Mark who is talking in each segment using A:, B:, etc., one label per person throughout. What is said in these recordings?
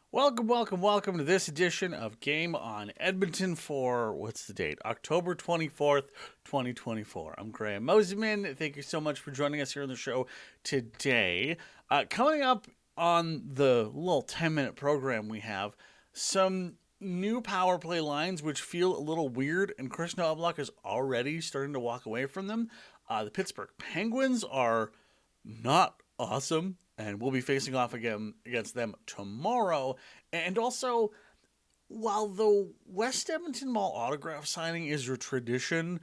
A: Welcome to this edition of Game on Edmonton for, what's the date? October 24th, 2024. I'm Graham Mosiman. Thank you so much for joining us here on the show today. Coming up on the little 10-minute program we have, some new power play lines which feel a little weird, and Chris Knobloch is already starting to walk away from them. The Pittsburgh Penguins are not awesome, and we'll be facing off again against them tomorrow. And also, while the West Edmonton Mall autograph signing is your tradition,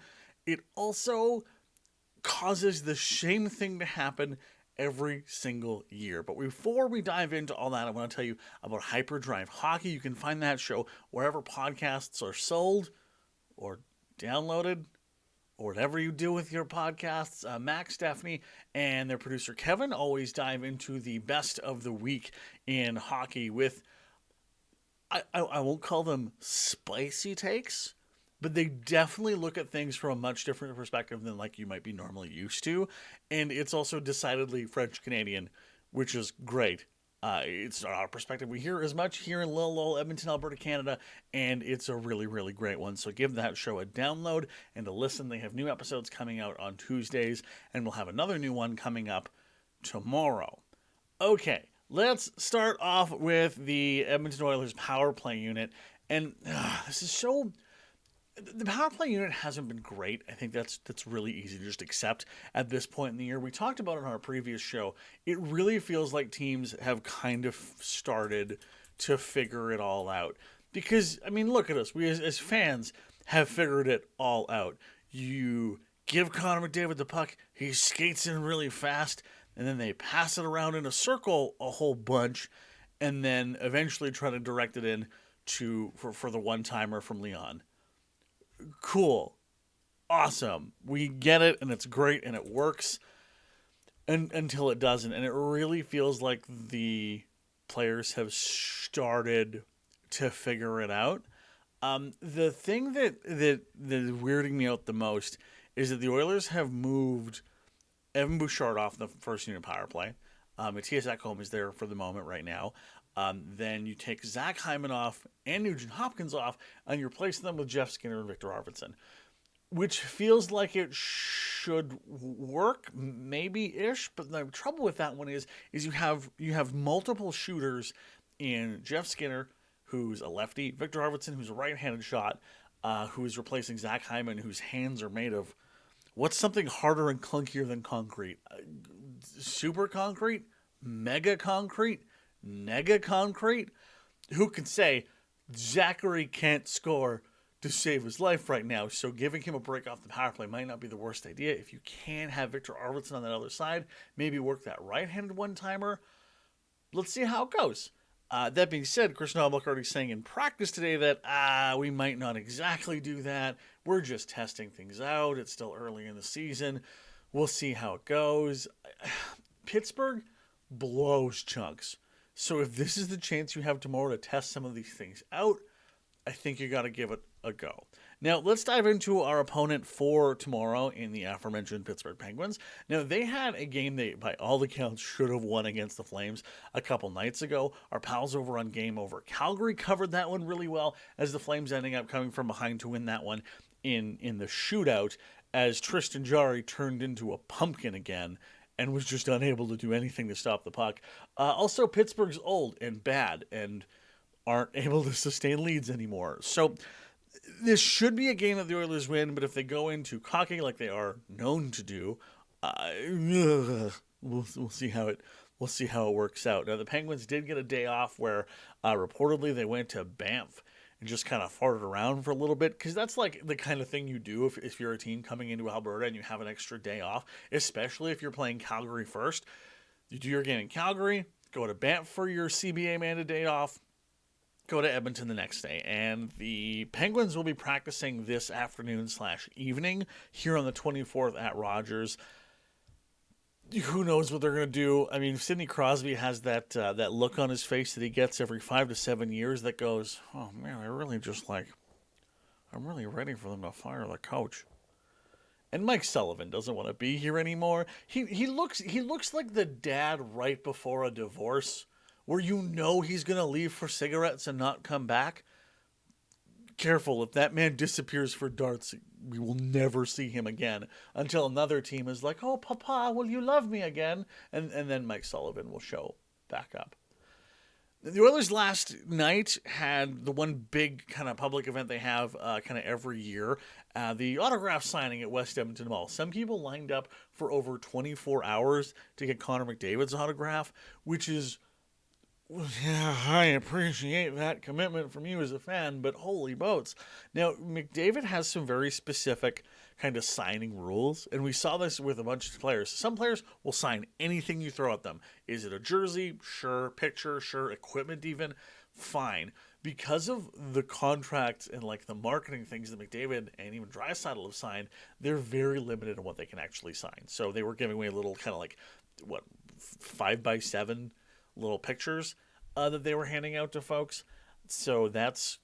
A: it also causes the same thing to happen every single year. But before we dive into all that, I want to tell you about Hyperdrive Hockey. You can find that show wherever podcasts are sold or downloaded, or whatever you do with your podcasts. Max, Stephanie, and their producer Kevin always dive into the best of the week in hockey with, I won't call them spicy takes, but they definitely look at things from a much different perspective than like you might be normally used to. And it's also decidedly French Canadian, which is great. It's not our perspective we hear as much here in little old Edmonton, Alberta, Canada, and it's a really, really great one. So give that show a download and a listen. They have new episodes coming out on Tuesdays, and we'll have another new one coming up tomorrow. Okay, let's start off with the Edmonton Oilers power play unit. And this is so... The power play unit hasn't been great. I think that's really easy to just accept at this point in the year. We talked about it on our previous show. It really feels like teams have kind of started to figure it all out. Because, I mean, look at us. We as fans have figured it all out. You give Connor McDavid the puck, he skates in really fast, and then they pass it around in a circle a whole bunch, and then eventually try to direct it in for the one-timer from Leon. Cool, awesome, we get it, and it's great, and it works, until it doesn't. And it really feels like the players have started to figure it out. The thing that is weirding me out the most is that the Oilers have moved Evan Bouchard off the first unit power play. Matthias Ekholm is there for the moment right now. Then you take Zach Hyman off and Nugent Hopkins off, and you replace them with Jeff Skinner and Victor Arvidsson, which feels like it should work, maybe-ish. But the trouble with that one is you have multiple shooters in Jeff Skinner, who's a lefty, Victor Arvidsson, who's a right-handed shot, who is replacing Zach Hyman, whose hands are made of what's something harder and clunkier than concrete? Super concrete? Mega concrete? Nega concrete? Who can say Zachary can't score to save his life right now, so giving him a break off the power play might not be the worst idea. If you can have Victor Arvidsson on that other side, maybe work that right-handed one-timer. Let's see how it goes. That being said, Chris Knobloch already saying in practice today that we might not exactly do that. We're just testing things out. It's still early in the season. We'll see how it goes. Pittsburgh blows chunks. So if this is the chance you have tomorrow to test some of these things out, I think you got to give it a go. Now, let's dive into our opponent for tomorrow in the aforementioned Pittsburgh Penguins. Now, they had a game they, by all accounts, should have won against the Flames a couple nights ago. Our pals over on Game Over Calgary covered that one really well, as the Flames ending up coming from behind to win that one in the shootout, as Tristan Jarry turned into a pumpkin again and was just unable to do anything to stop the puck. Also, Pittsburgh's old and bad and aren't able to sustain leads anymore. So this should be a game that the Oilers win, but if they go into cocky like they are known to do, we'll see how it works out. Now, the Penguins did get a day off where reportedly they went to Banff and just kind of farted around for a little bit, because that's like the kind of thing you do if you're a team coming into Alberta and you have an extra day off, especially if you're playing Calgary first. You do your game in Calgary, go to Banff for your CBA mandated day off, go to Edmonton the next day. And the Penguins will be practicing this afternoon/evening here on the 24th at Rogers. Who knows what they're going to do? I mean, Sidney Crosby has that look on his face that he gets every 5 to 7 years that goes, oh man, I'm really ready for them to fire the coach. And Mike Sullivan doesn't want to be here anymore. He looks like the dad right before a divorce where you know he's going to leave for cigarettes and not come back. Careful, if that man disappears for darts, we will never see him again until another team is like, oh, Papa, will you love me again? And then Mike Sullivan will show back up. The Oilers last night had the one big kind of public event they have kind of every year, the autograph signing at West Edmonton Mall. Some people lined up for over 24 hours to get Connor McDavid's autograph, which is, yeah, I appreciate that commitment from you as a fan, but holy boats. Now, McDavid has some very specific kind of signing rules, and we saw this with a bunch of players. Some players will sign anything you throw at them. Is it a jersey? Sure. Picture? Sure. Equipment even? Fine. Because of the contracts and like the marketing things that McDavid and even Draisaitl have signed, they're very limited on what they can actually sign. So they were giving away a little kind of like, 5x7 little pictures that they were handing out to folks. So that's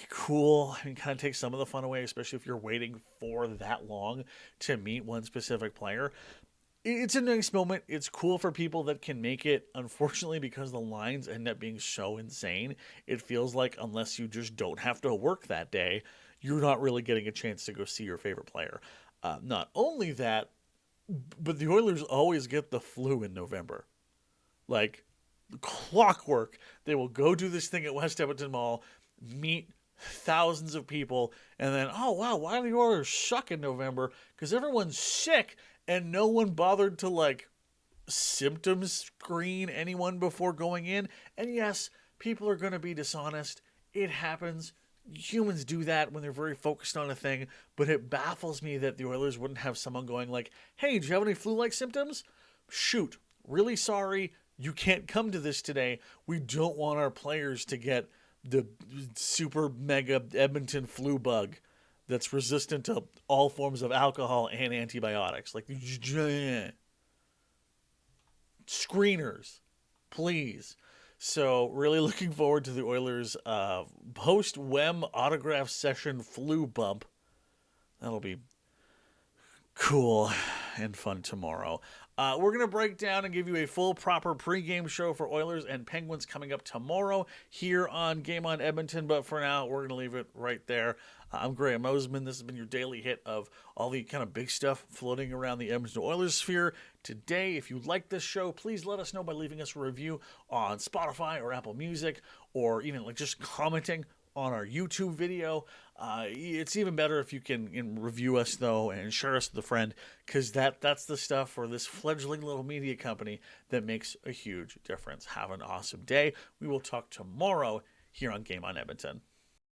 A: cool. I mean, kind of takes some of the fun away, especially if you're waiting for that long to meet one specific player. It's a nice moment. It's cool for people that can make it. Unfortunately, because the lines end up being so insane, it feels like unless you just don't have to work that day, you're not really getting a chance to go see your favorite player. Not only that, but the Oilers always get the flu in November. Like clockwork. They will go do this thing at West Edmonton Mall, meet thousands of people, and then, oh wow, why do the Oilers suck in November? Because everyone's sick and no one bothered to like symptom screen anyone before going in. And yes, people are going to be dishonest. It happens. Humans do that when they're very focused on a thing, but it baffles me that the Oilers wouldn't have someone going like, hey, do you have any flu-like symptoms? Shoot, really sorry, you can't come to this today. We don't want our players to get the super mega Edmonton flu bug that's resistant to all forms of alcohol and antibiotics. Like, screeners, please. So really looking forward to the Oilers post-WEM autograph session flu bump. That'll be cool and fun tomorrow. We're going to break down and give you a full proper pregame show for Oilers and Penguins coming up tomorrow here on Game On Edmonton. But for now, we're going to leave it right there. I'm Graham Mosman. This has been your daily hit of all the kind of big stuff floating around the Edmonton Oilers sphere today. If you like this show, please let us know by leaving us a review on Spotify or Apple Music, or even like just commenting on our YouTube video. It's even better if you can review us, though, and share us with a friend, because that's the stuff for this fledgling little media company that makes a huge difference. Have an awesome day. We will talk tomorrow here on Game On Edmonton.